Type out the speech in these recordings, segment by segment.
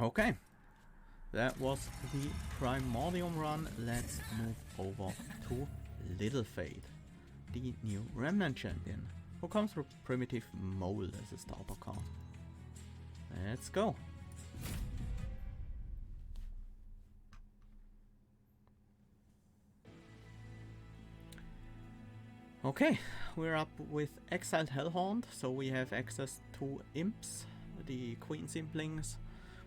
Okay, that was the Primordium run. Let's move over to Little Fate, the new Remnant champion, who comes with Primitive Mole as a starter card. Let's go. Okay, we're up with Exiled Hellhorned, so we have access to Imps, the Queen Simplings.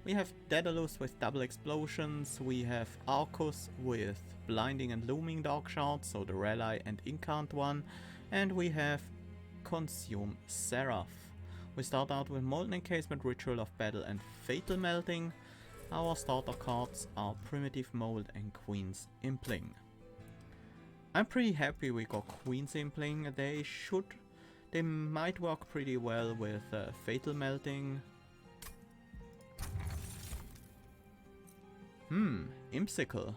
We have Daedalus with double explosions, we have Arcus with blinding and looming dark shards, so the Rally and Incant one, and we have Consume Seraph. We start out with Molten Encasement, Ritual of Battle and Fatal Melting. Our starter cards are Primitive Mold and Queen's Impling. I'm pretty happy we got Queen's Impling. They might work pretty well with Fatal Melting. Impsicle.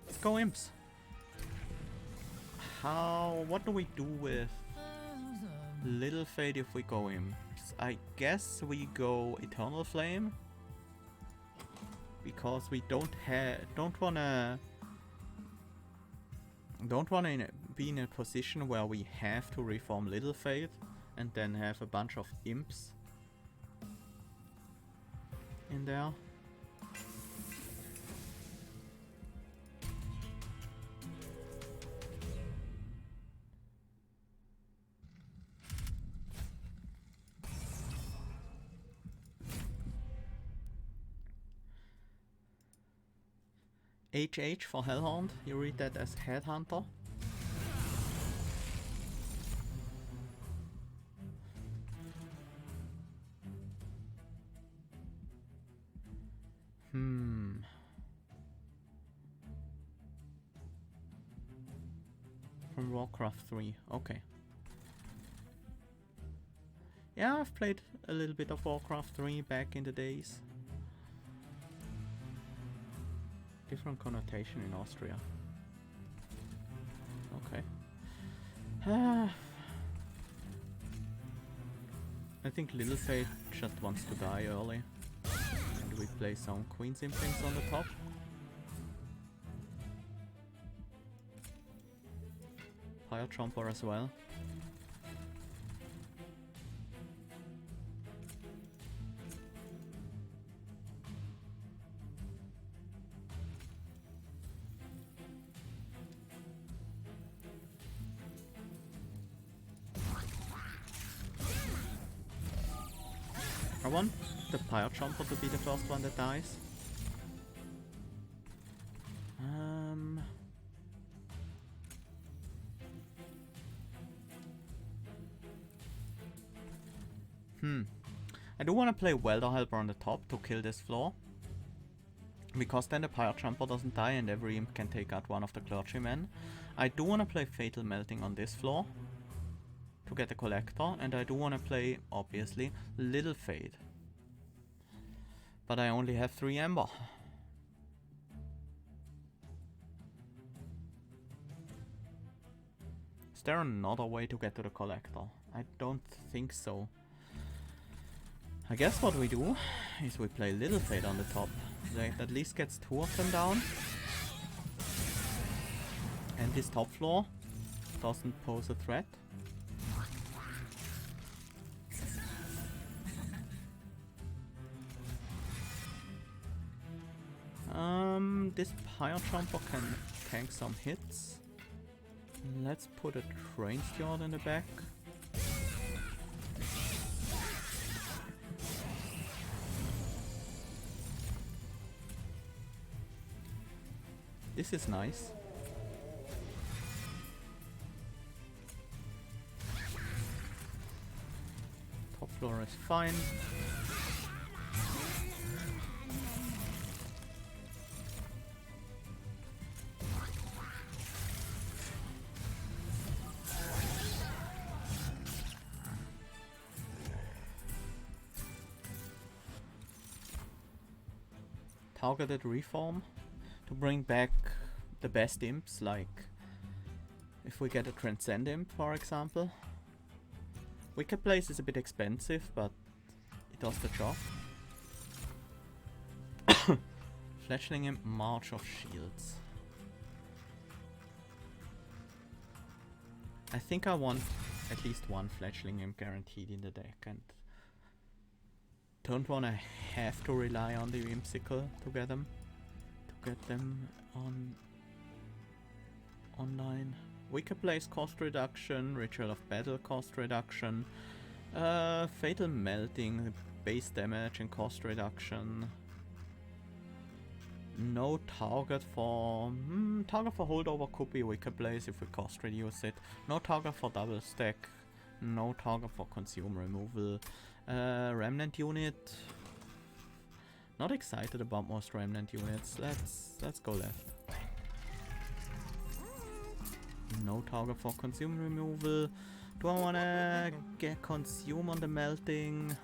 Let's go Imps. What do we do with Little Fate if we go Imps? I guess we go Eternal Flame. Because we don't wanna be in a position where we have to reform Little Fate and then have a bunch of imps in there. HH for Hellhorned, you read that as Headhunter. From Warcraft 3, okay. Yeah, I've played a little bit of Warcraft 3 back in the days. Different connotation in Austria. Okay. I think Little Fate just wants to die early. And we play some Queen's Implings on the top. Fire Tromper as well. I want the Pyre Jumper to be the first one that dies. I do want to play Welder Helper on the top to kill this floor. Because then the Pyre Jumper doesn't die and every imp can take out one of the clergymen. I do want to play Fatal Melting on this floor to get the Collector, and I do want to play, obviously, Little Fate. But I only have 3 Ember. Is there another way to get to the Collector? I don't think so. I guess what we do is we play Little Fate on the top. That at least gets 2 of them down. And this top floor doesn't pose a threat. This Pyre Jumper can tank some hits. Let's put a Train Steward in the back. This is nice. Top floor is fine. Targeted reform to bring back the best imps, like if we get a Transcend imp, for example. Wicked Place is a bit expensive, but It does the job. Fledgling Imp, March of Shields. I think I want at least one Fledgling Imp guaranteed in the deck, and don't want to have to rely on the Whimsical to get them on online. Wicker Blaze cost reduction, Ritual of Battle cost reduction, Fatal Melting, base damage and cost reduction. No target for holdover could be Wicker Blaze if we cost reduce it. No target for double stack. No target for consume removal. Remnant unit. Not excited about most remnant units. Let's go left. No target for consume removal. Do I wanna get consume on the melting?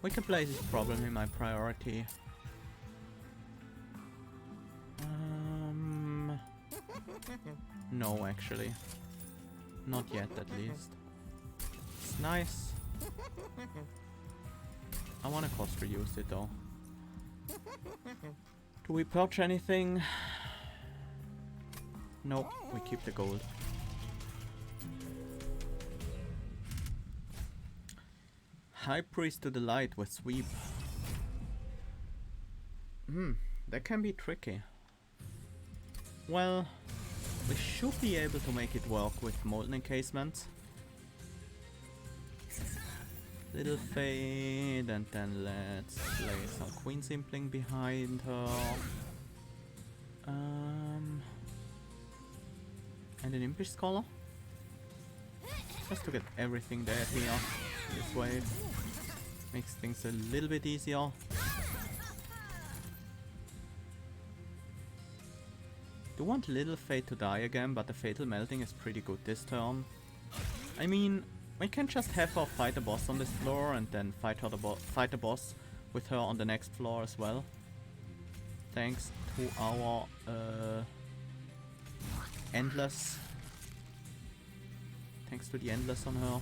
Wicker Blaze is probably my priority. No, actually. Not yet, at least. It's nice. I wanna cost reduce it though. Do we purge anything? No, we keep the gold. High Priest to the Light with sweep. That can be tricky. Well, we should be able to make it work with Molten Encasement. Little Fade, and then let's play some Queen Simpling behind her. And an Impish Scholar. Just to get everything there here. This way. Makes things a little bit easier. Do want Little Fate to die again, but the Fatal Melting is pretty good this turn. I mean, we can just have her fight the boss on this floor and then fight the boss with her on the next floor as well. Thanks to our Endless. Thanks to the Endless on her.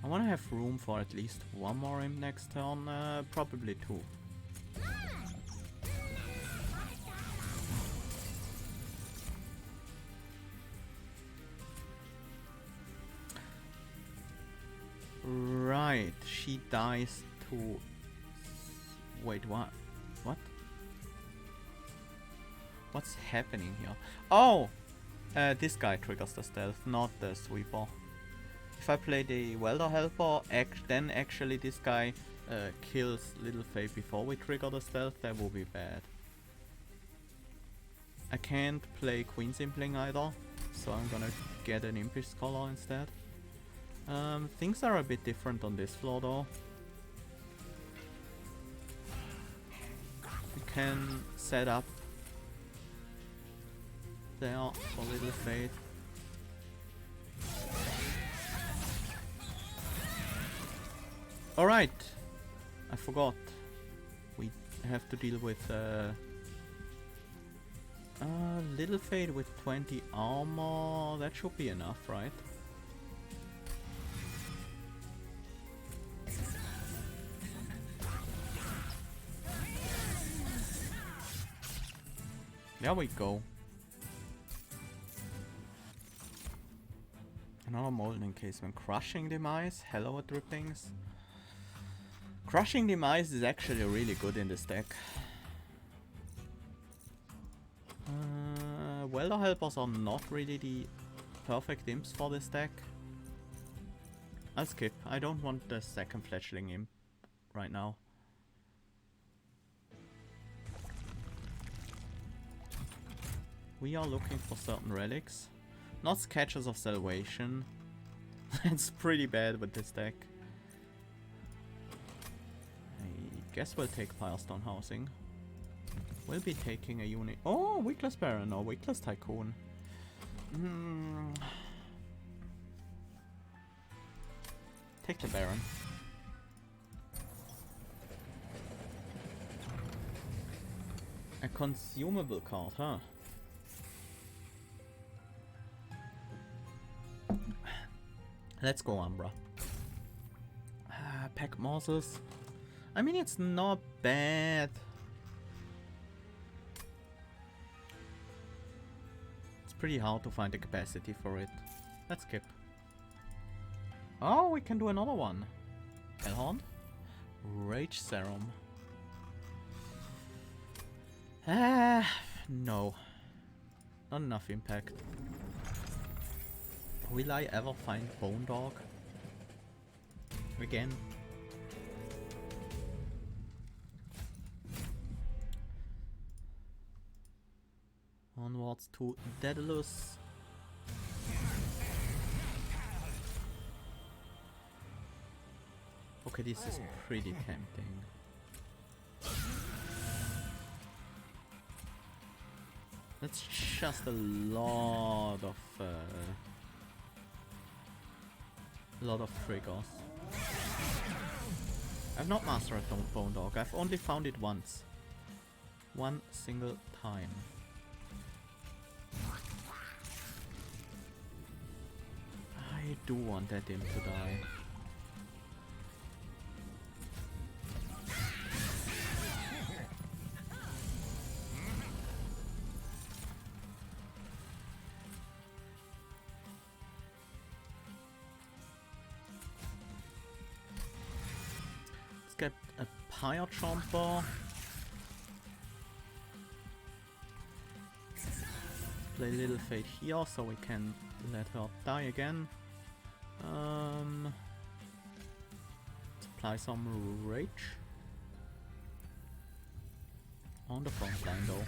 I want to have room for at least one more imp next turn, probably two. Right, she dies to... Wait, what? What? What's happening here? Oh! This guy triggers the stealth, not the sweeper. If I play the Welder Helper, then actually this guy kills Little Fae before we trigger the stealth, that would be bad. I can't play Queen Simpling either, so I'm gonna get an Impish Scholar instead. Things are a bit different on this floor though. We can set up there for Little Fate. Alright, I forgot. We have to deal with Little Fate with 20 armor. That should be enough, right? There we go. Another Molten Encasement. Crushing Demise. Hello, Drippings. Crushing Demise is actually really good in this deck. Welder Helpers are not really the perfect imps for this deck. I'll skip. I don't want the second Fledgling imp right now. We are looking for certain relics. Not Sketches of Salvation. It's pretty bad with this deck. I guess we'll take Firestone Housing. We'll be taking a unit. Oh, Weakless Baron or Weakless Tycoon. Take the Baron. A consumable card, huh? Let's go, Umbra. Pack morsels. I mean, it's not bad. It's pretty hard to find the capacity for it. Let's skip. Oh, we can do another one. Hellhorned? Rage Serum. No. Not enough impact. Will I ever find Bone Dog? Again? Onwards to Daedalus. Okay, this is pretty tempting. That's just a lot of triggers. I've not mastered Bone Dog. I've only found it once. One single time. I do want that imp to die. Get a Pyre Chomper. Play Little Fate here so we can let her die again. Apply some Rage. On the front line though.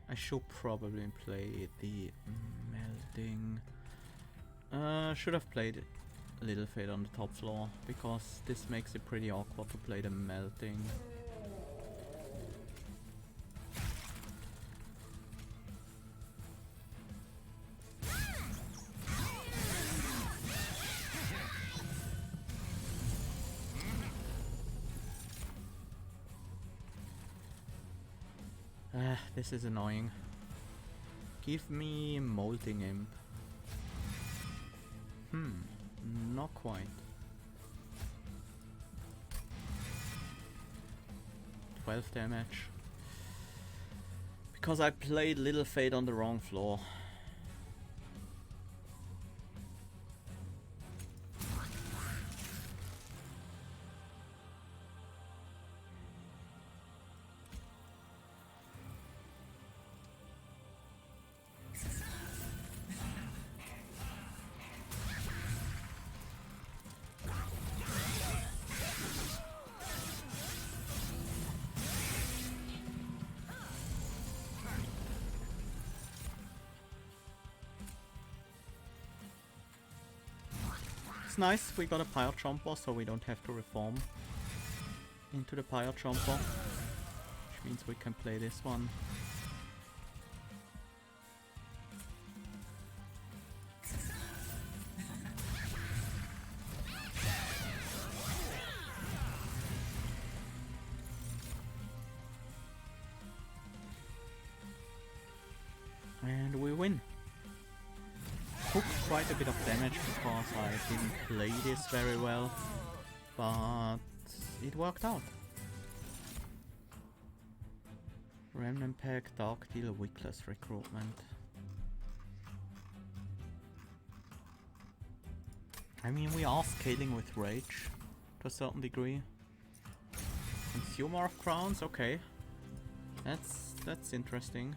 I should probably play the melting. Should have played Little Fate on the top floor because this makes it pretty awkward to play the melting. This is annoying. Give me Molting Imp. Not quite. 12 damage. Because I played Little Fate on the wrong floor. Nice, we got a Pyre Chomper, so we don't have to reform into the Pyre Chomper, which means we can play this one. And we win. Took quite a bit of damage because I didn't play this very well, but it worked out. Remnant Pack, Dark Deal, Wickless Recruitment. I mean, we are scaling with Rage to a certain degree. Consumer of Crowns, okay. That's interesting.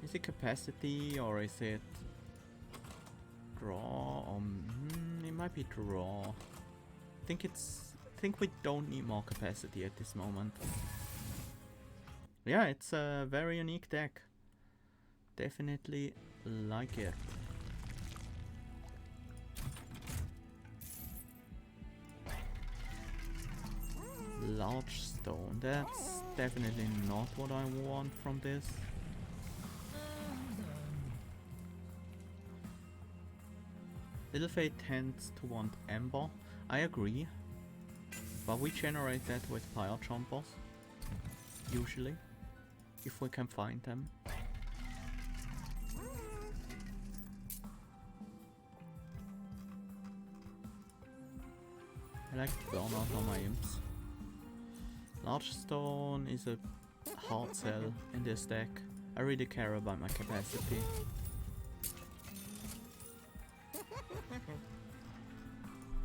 Is it capacity or is it draw? It might be draw. I think we don't need more capacity at this moment. Yeah, it's a very unique deck. Definitely like it. Large stone. That's definitely not what I want from this. Little Fate tends to want Ember. I agree. But we generate that with Pyre Chompers. Usually. If we can find them. I like to burn out on my imps. Large Stone is a hard sell in this deck. I really care about my capacity.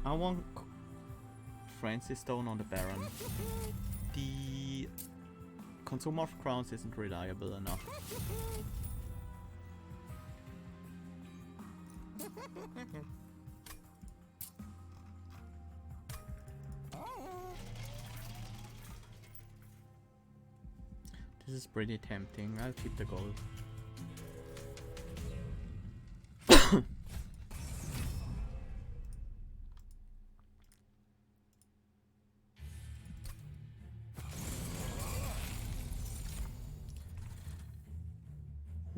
I want Frenzy Stone on the Baron. The Consumer of Crowns isn't reliable enough. This is pretty tempting. I'll keep the gold.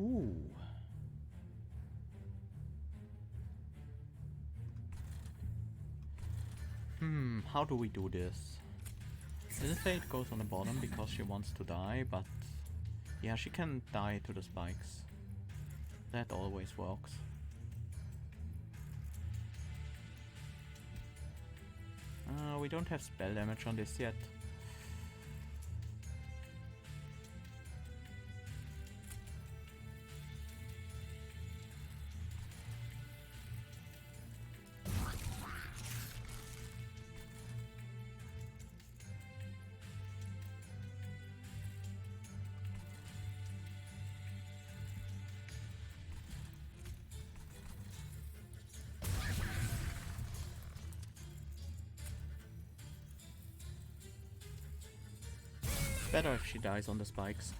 Ooh. How do we do this? Little Fate goes on the bottom because she wants to die, but yeah, she can die to the spikes. That always works. We don't have spell damage on this yet. Better if she dies on the spikes.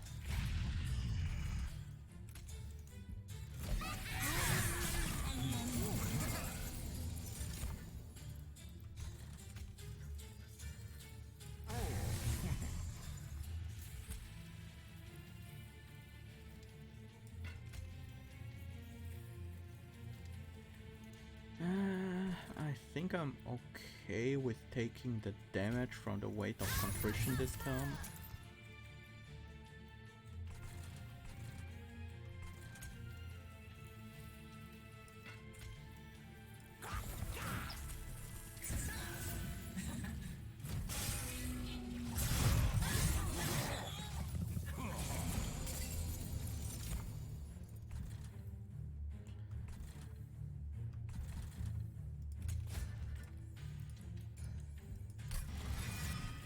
I think I'm okay with taking the damage from the weight of contrition this turn.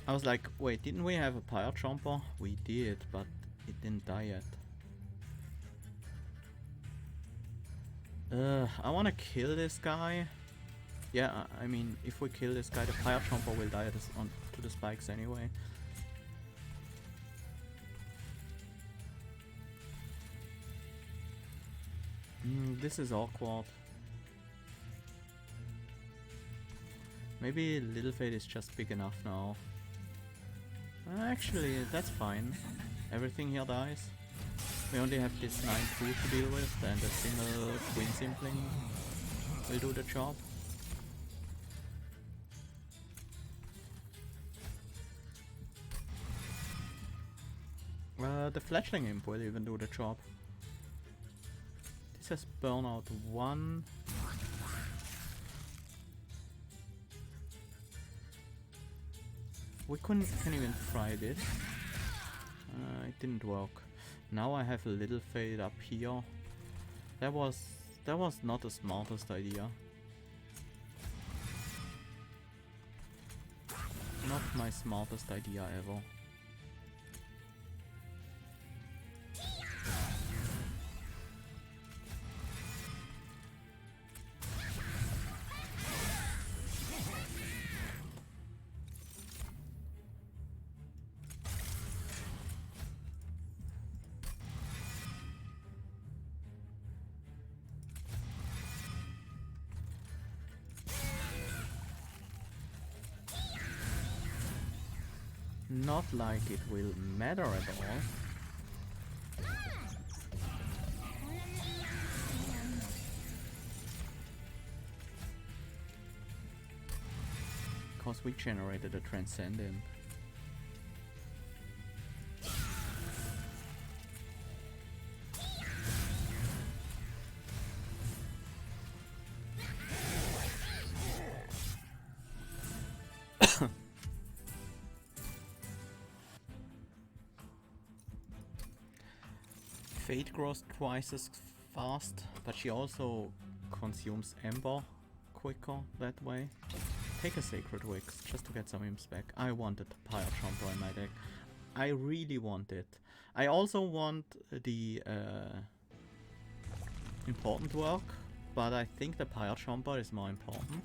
I was like, wait, didn't we have a Pyre Chomper? We did, but it didn't die yet. I wanna kill this guy. Yeah, I mean, if we kill this guy, the Pyre Chomper will die to the spikes anyway. This is awkward. Maybe Little Fate is just big enough now. Actually, that's fine. Everything here dies. We only have this 9-2 to deal with, and a single Queen Simpling will do the job. The Fledgling Imp will even do the job. This has Burnout 1. We can even try this. It didn't work. Now I have a Little Fate up here. That was not the smartest idea. Not my smartest idea ever. Not like it will matter at all. because we generated a Transcendent. Fate grows twice as fast, but she also consumes Ember quicker that way. Take a Sacred Wicks just to get some imps back. I wanted Pyre Chomper in my deck. I really want it. I also want the important work, but I think the Pyre Chomper is more important.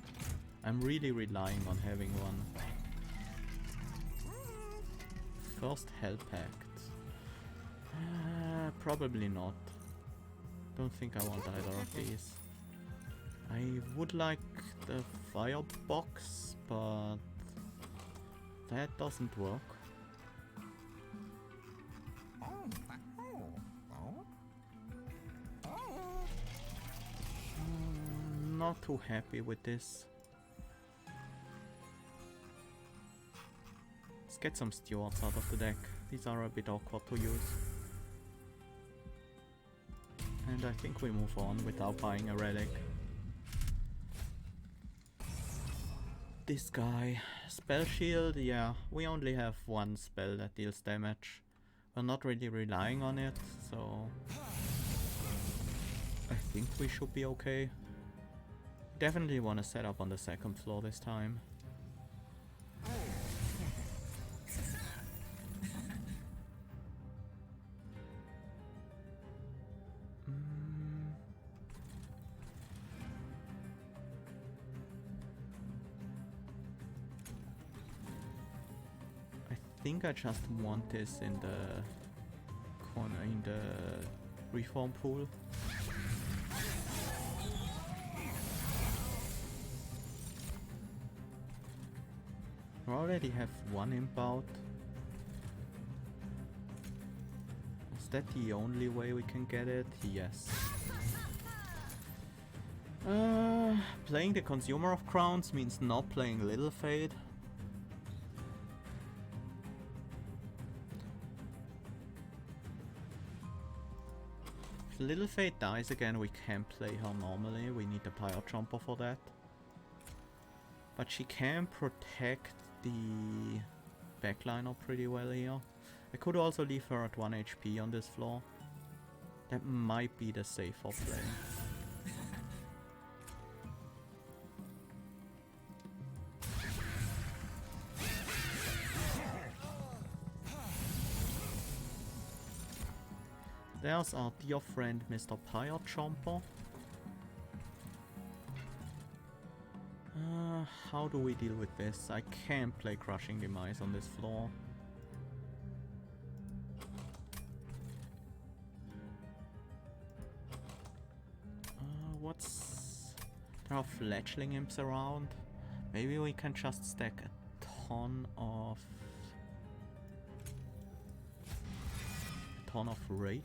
I'm really relying on having one. First Hell Pact. Probably not. Don't think I want either of these. I would like the Firebox, but that doesn't work. Not too happy with this. Let's get some Stewards out of the deck. These are a bit awkward to use. And I think we move on without buying a relic. This guy. Spell Shield, yeah, we only have one spell that deals damage. We're not really relying on it, so I think we should be okay. Definitely want to set up on the second floor this time. I think I just want this in the corner, in the reform pool. We already have one imp out. Is that the only way we can get it? Yes. Playing the Consumer of Crowns means not playing Little Fate. If Little Fate dies again, we can play her normally. We need the Pyre Jumper for that. But she can protect the backliner pretty well here. I could also leave her at 1 HP on this floor. That might be the safer play. There's our dear friend Mr. Pyre Jumper. How do we deal with this? I can't play Crushing Demise on this floor. There are Fledgling Imps around. Maybe we can just stack a ton of Rage.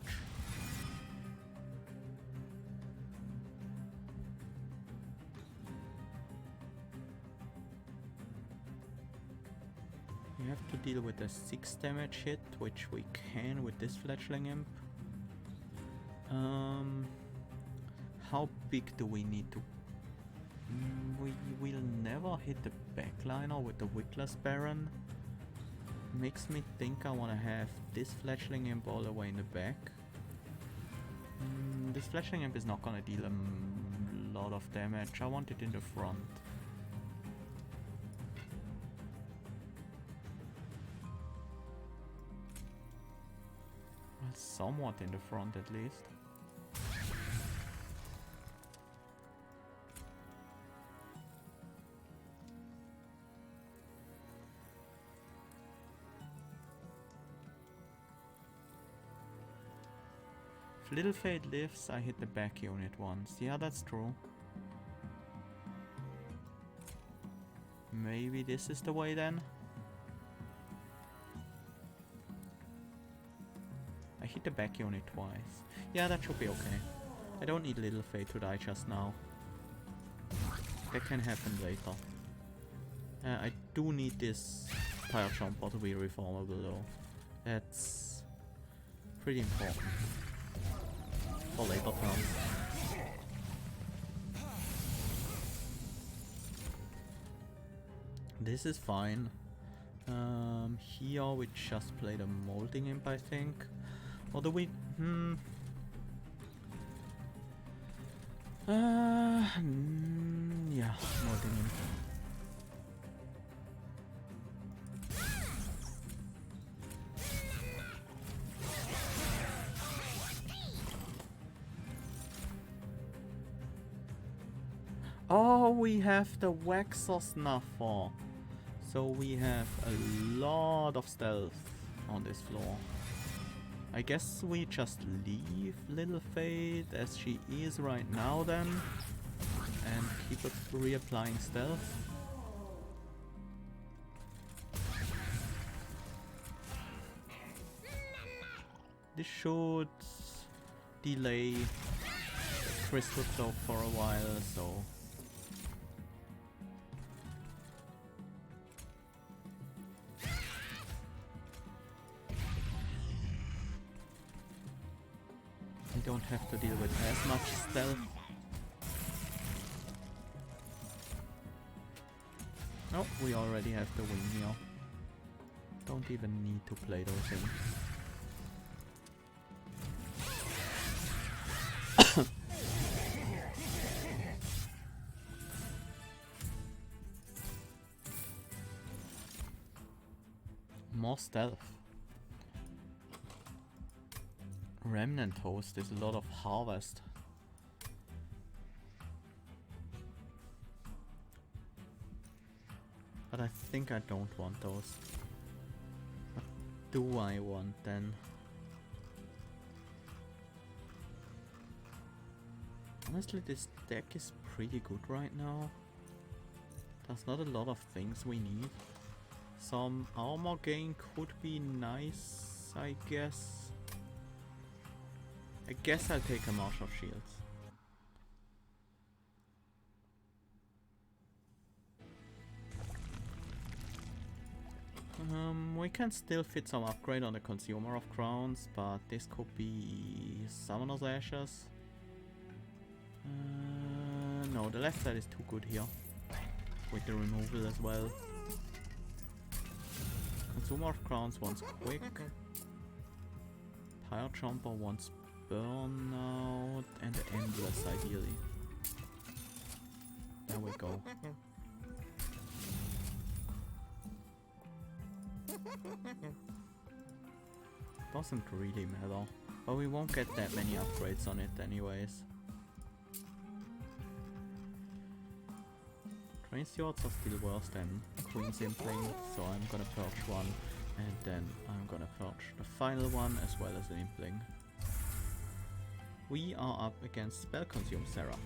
We have to deal with a 6 damage hit, which we can with this Fledgling Imp. How big do we need to... we will never hit the backliner with the Wickless Baron. Makes me think I want to have this Fledgling Imp all the way in the back. This Fledgling Imp is not going to deal a lot of damage. I want it in the front. Well, somewhat in the front at least. If Little Fate lives, I hit the back unit once. Yeah, that's true. Maybe this is the way then? I hit the back unit twice. Yeah, that should be okay. I don't need Little Fate to die just now. That can happen later. I do need this Fire Jumper to be reformable though. That's pretty important for later turns. This is fine. Here we just played a Molding Imp, I think. Or do we... yeah, Molding Imp. Oh, we have the Waxer Snuffer. So we have a lot of stealth on this floor. I guess we just leave Little Fate as she is right now then. And keep reapplying stealth. This should delay Crystal Cloak for a while, so... we don't have to deal with as much stealth. Oh, we already have the win here. Don't even need to play those things. More stealth. Remnant Host is a lot of harvest. But I think I don't want those. What do I want then? Honestly, this deck is pretty good right now. There's not a lot of things we need. Some armor gain could be nice, I guess. I guess I'll take a Marsh of Shields. We can still fit some upgrade on the Consumer of Crowns, but this could be Summoner's Ashes. No, the left side is too good here. With the removal as well. Consumer of Crowns wants Quick. Pyre Jumper wants Burnout and Endless ideally. There we go. Doesn't really matter, but we won't get that many upgrades on it anyways. Train Stewards are still worse than Queen Simpling, so I'm gonna purge one, and then I'm gonna purge the final one as well as an Impling. We are up against Spell Consume Seraph.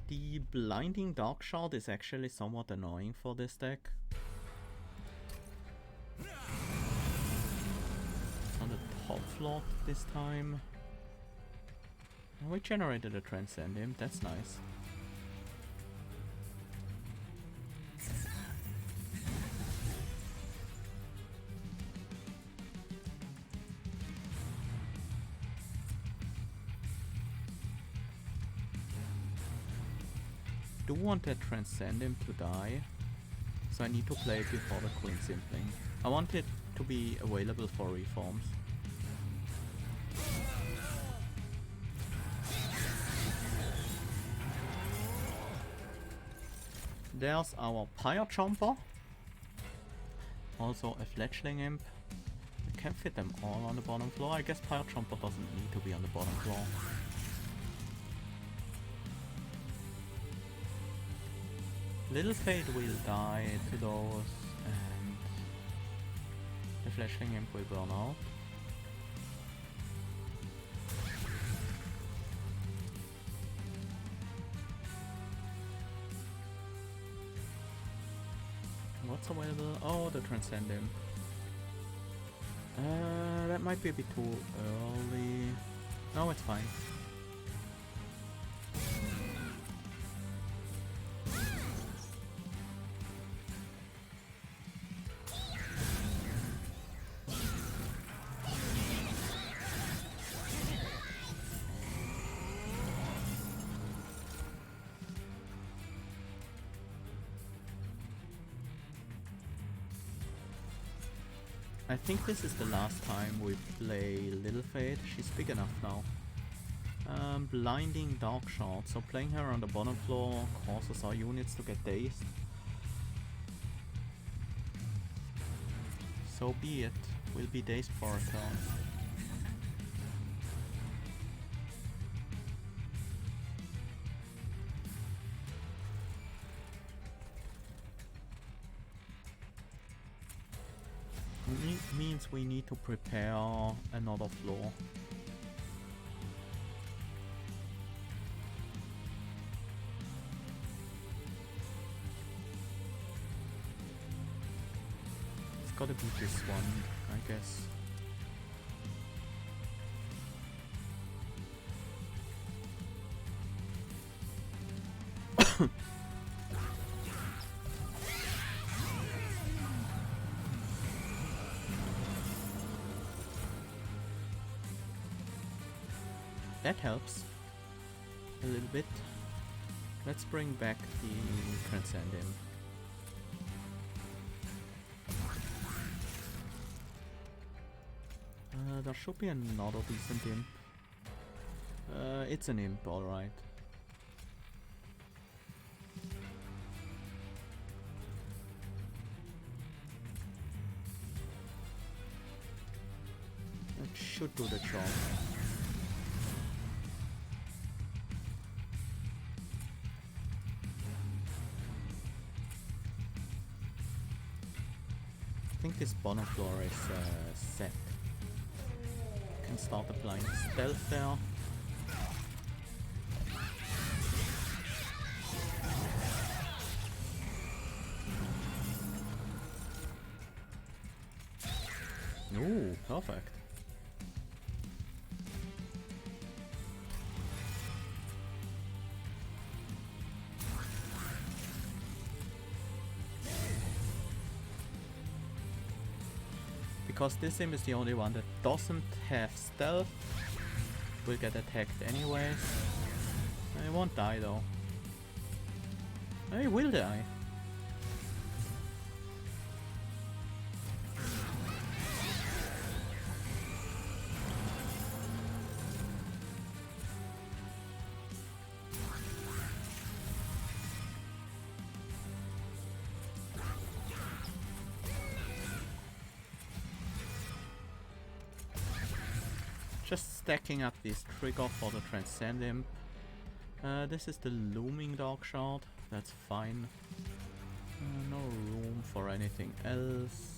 The Blinding Dark Shard is actually somewhat annoying for this deck. On the top floor this time. And we generated a Transcend Imp, that's nice. I do want that Transcend Imp to die, so I need to play it before the Queen Simpling. I want it to be available for reforms. There's our Pyre Jumper. Also a Fledgling Imp. We can fit them all on the bottom floor. I guess Pyre Jumper doesn't need to be on the bottom floor. Little Fate will die to those, and the Fledgling Imp will burn out. What's available? Oh, the Transcend Imp. That might be a bit too early. No, it's fine. I think this is the last time we play Little Fate. She's big enough now. Blinding Dark Shard. So playing her on the bottom floor causes our units to get dazed. So be it. We'll be dazed for a turn. Means we need to prepare another floor. It's gotta be this one, I guess. That helps a little bit. Let's bring back the Transcendent. There should be another decent imp. It's an imp, alright. That should do the job. I think this bottom floor is set. Can start applying stealth there. Ooh, perfect. Because this imp is the only one that doesn't have stealth, will get attacked anyways. He won't die though. He will die. Just stacking up this trigger for the Transcend Imp. This is the Looming Dark Shard. That's fine. No room for anything else.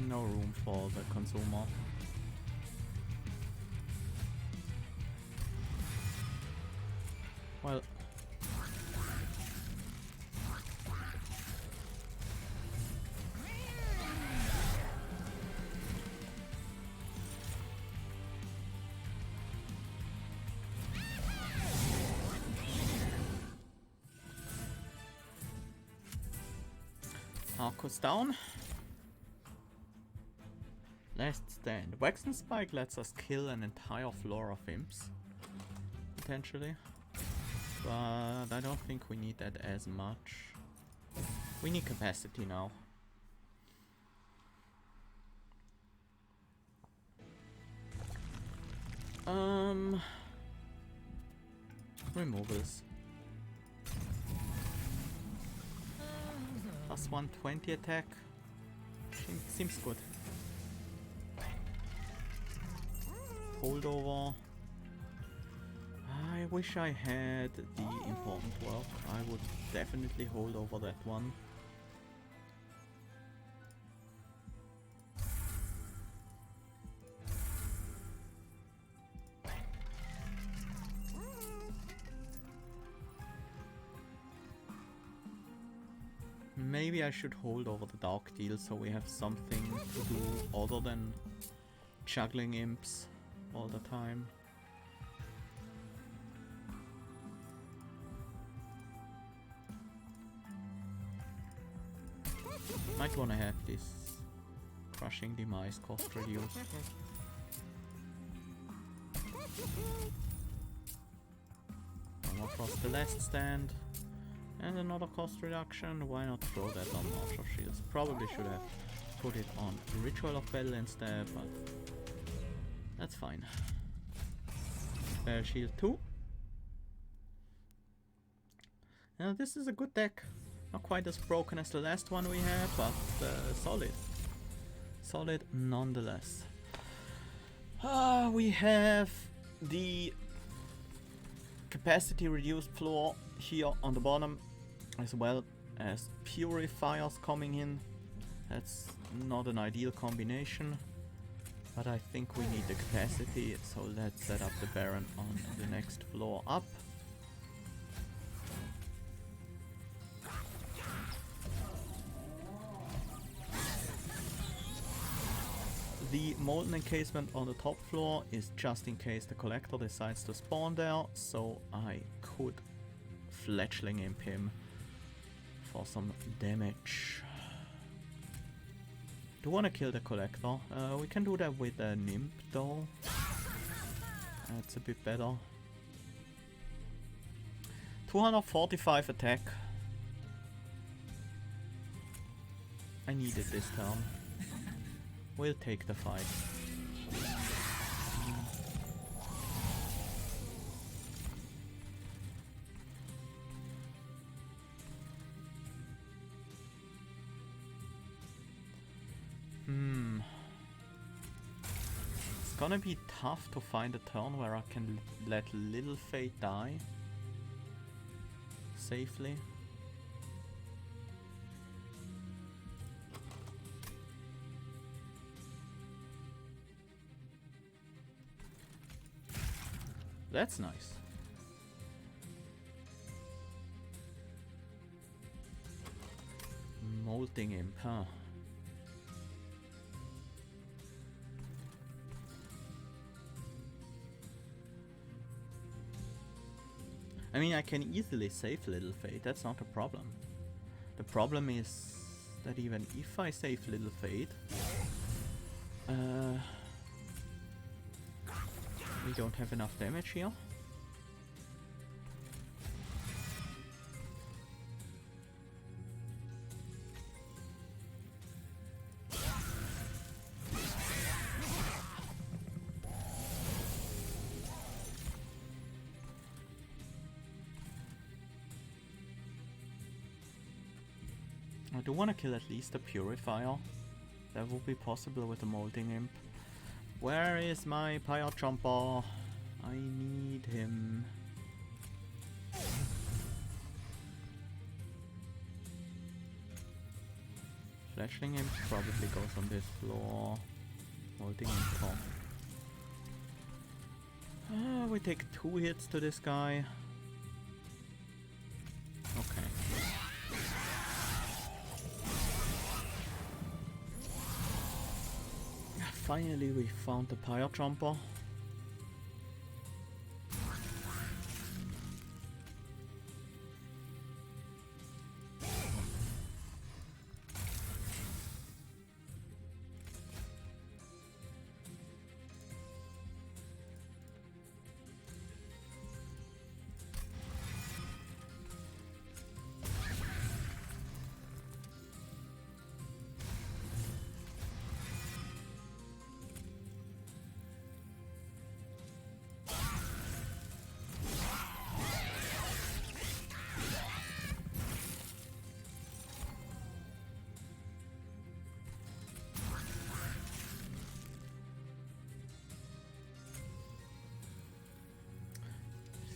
No room for the consumer. Well, Arcus down. Last stand. Wax and Spike lets us kill an entire floor of imps, potentially. But I don't think we need that as much. We need capacity now. Removals. Plus 120 attack. Seems good. Holdover. I wish I had the important work. I would definitely hold over that one. Maybe I should hold over the Dark Deal so we have something to do other than juggling imps all the time. just wanna have this crushing demise cost reduced. Across the last stand. And another cost reduction. Why not throw that on March of Shields? Probably should have put it on Ritual of Battle instead, but that's fine. Spell Shield 2. Now this is a good deck. Not quite as broken as the last one we had, but solid. Solid nonetheless. We have the capacity reduced floor here on the bottom, as well as purifiers coming in. That's not an ideal combination, but I think we need the capacity, so let's set up the Baron on the next floor up. The Molten Encasement on the top floor is just in case the Collector decides to spawn there, so I could Fletchling Imp him for some damage. Do want to kill the Collector. We can do that with a Nymph though. That's a bit better. 245 attack. I need it this turn. We'll take the fight. It's gonna be tough to find a turn where I can let Little Fate die safely. That's nice. Molting Imp, huh? I mean, I can easily save Little Fate, that's not a problem. The problem is that even if I save Little Fate, we don't have enough damage here. I do want to kill at least a Purifier. That would be possible with a Molding Imp. Where is my Pyre Jumper? I need him. Fletchling Imp probably goes on this floor. Molding Imp top. We take 2 hits to this guy. Okay. Finally we found the Pyre Jumper.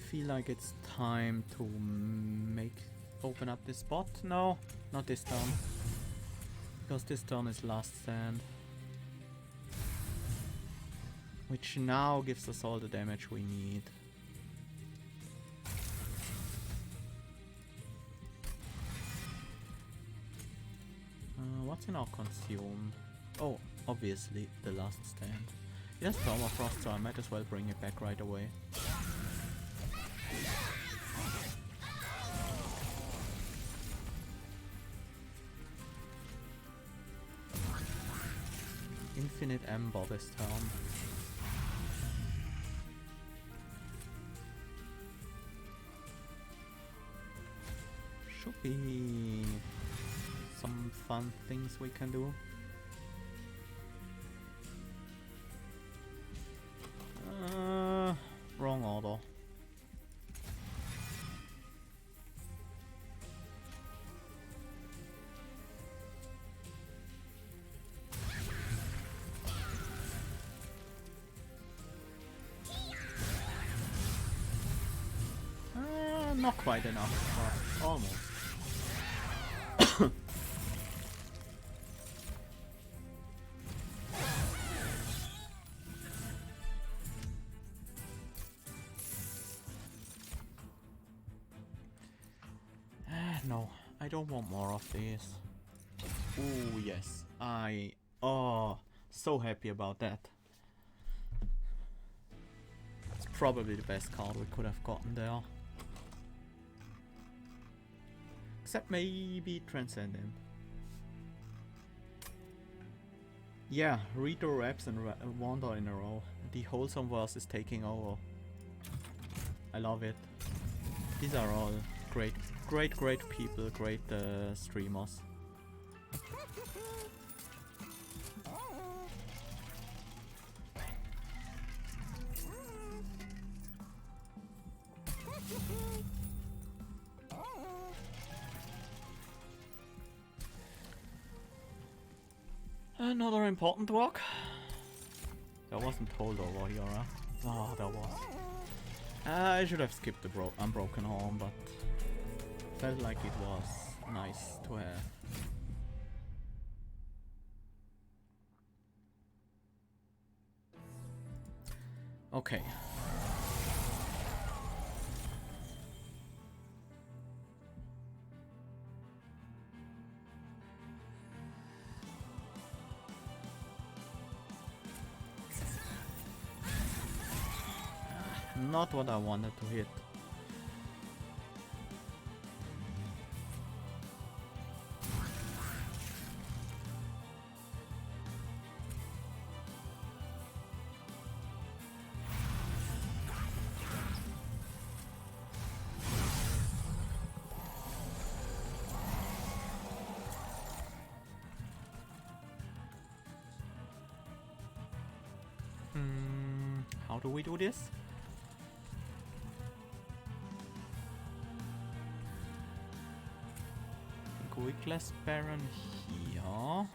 Feel like it's time to open up this spot. No, not this turn, because this turn is last stand, which now gives us all the damage we need. What's in our consume? Oh, obviously the last stand. Yes, Permafrost, so I might as well bring it back right away. Infinite Ember this turn. Should be some fun things we can do. Wrong order. Not quite enough, but almost. No, I don't want more of these. Ooh, yes. Oh, so happy about that. It's probably the best card we could have gotten there. Except maybe Transcendent. Yeah, read the reps and wander in a row. The wholesome verse is taking over. I love it. These are all great people, great streamers. Another important walk. That wasn't told over here, huh? Oh, that was. I should have skipped the Unbroken Horn, but felt like it was nice to have. Okay. Not what I wanted to hit. How do we do this? Wickless Baron here.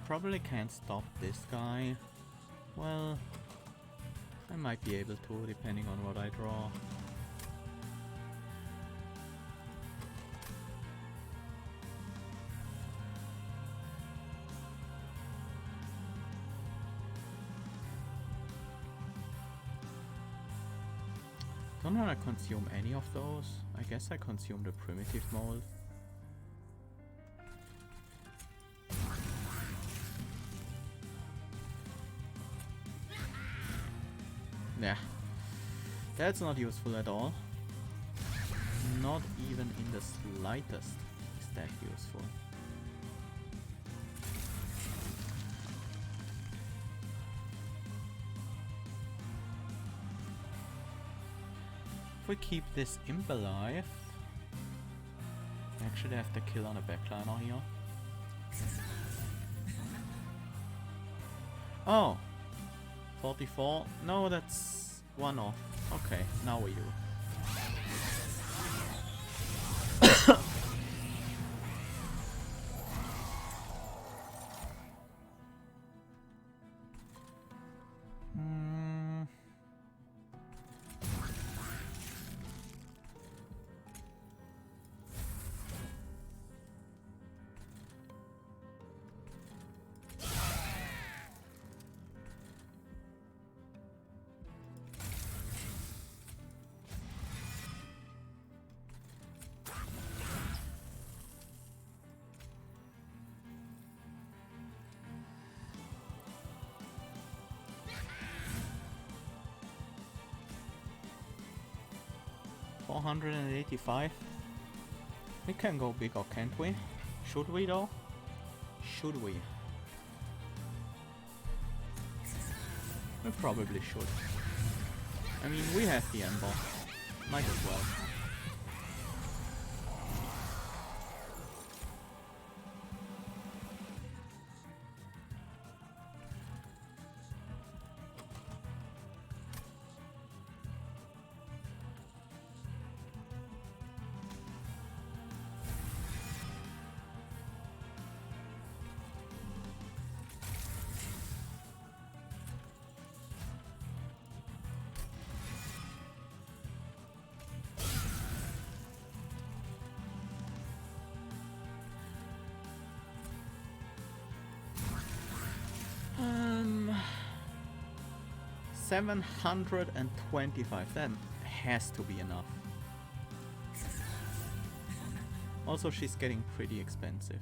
Probably can't stop this guy. Well, I might be able to, depending on what I draw. Don't want to consume any of those. I guess I consume the primitive mold. Yeah, that's not useful at all. Not even in the slightest is that useful. If we keep this imp alive, I actually have to kill on a backliner here. Oh! 44? No, that's one off. Okay, now we do. $485. We can go bigger, can't we? Should we though? Should we? We probably should. I mean, we have the Ember. Might as well. Um, 725. That has to be enough. Also, she's getting pretty expensive.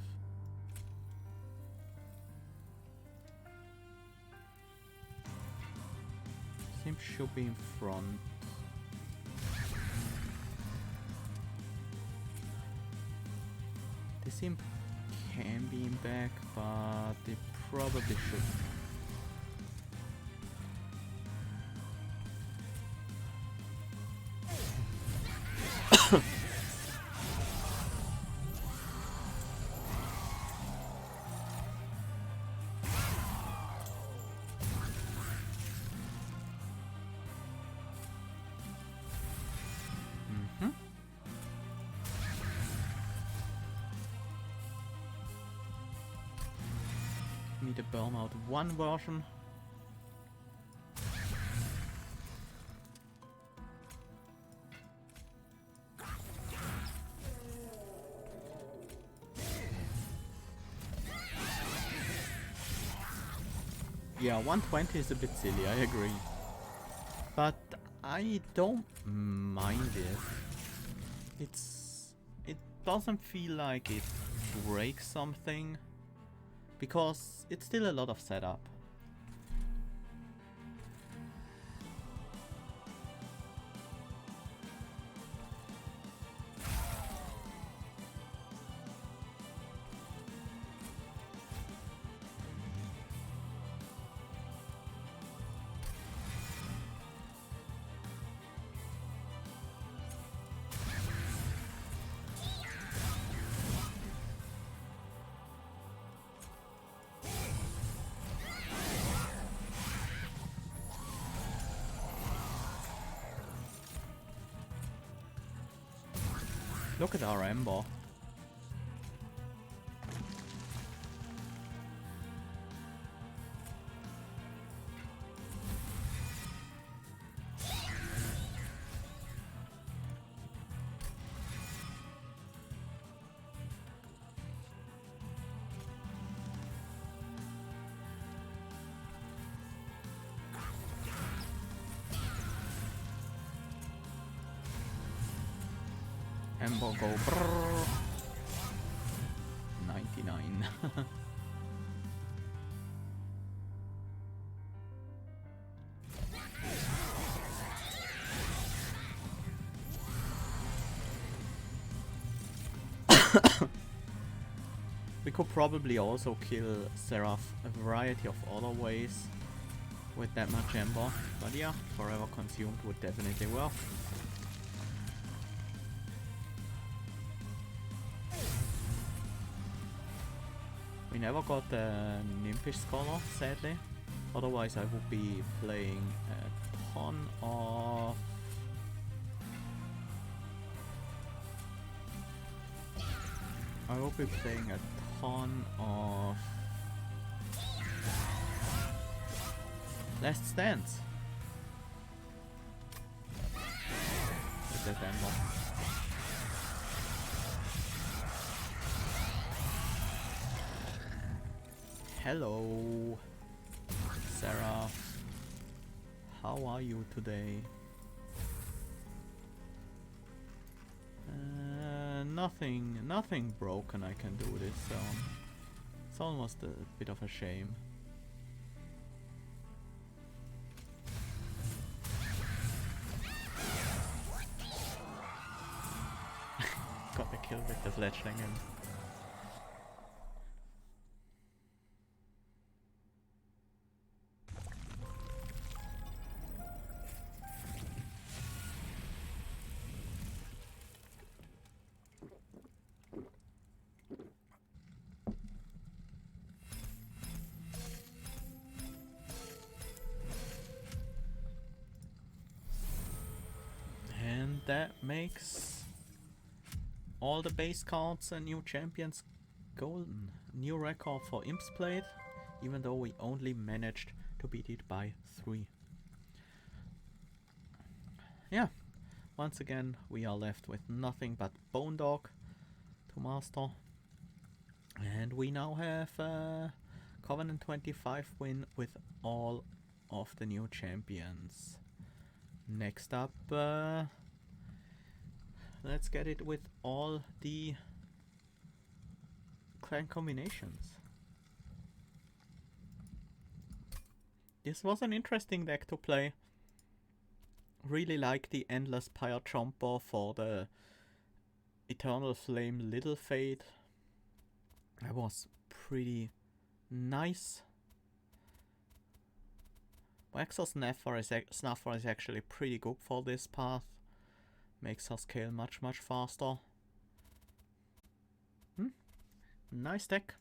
Simp should be in front. The Simp can be in back, but they probably should. Need to burn out one version. Yeah, 120 is a bit silly, I agree. But I don't mind it. It doesn't feel like it breaks something. Because it's still a lot of setup. Look at our Ember. Ember go brrrr. 99. We could probably also kill Seraph a variety of other ways with that much Ember, but yeah, Forever Consumed would definitely work. We never got the Nymphish Scholar, sadly. Otherwise I would be playing a ton of... I will be playing a ton of... Last Stands. With that Ember. Hello, Sarah. How are you today? Nothing broken I can do this, so it's almost a bit of a shame. Got the kill with the fledgling. that makes all the base cards and new champions golden. New record for Imps played, even though we only managed to beat it by 3. Yeah, once again we are left with nothing but Bone Dog to master. And we now have a Covenant 25 win with all of the new champions. Next up, let's get it with all the clan combinations. This was an interesting deck to play. Really like the Endless Pyre Jumper for the Eternal Flame Little Fade. That was pretty nice. Waxer Snuffer is actually pretty good for this path. Makes her scale much faster. Nice deck.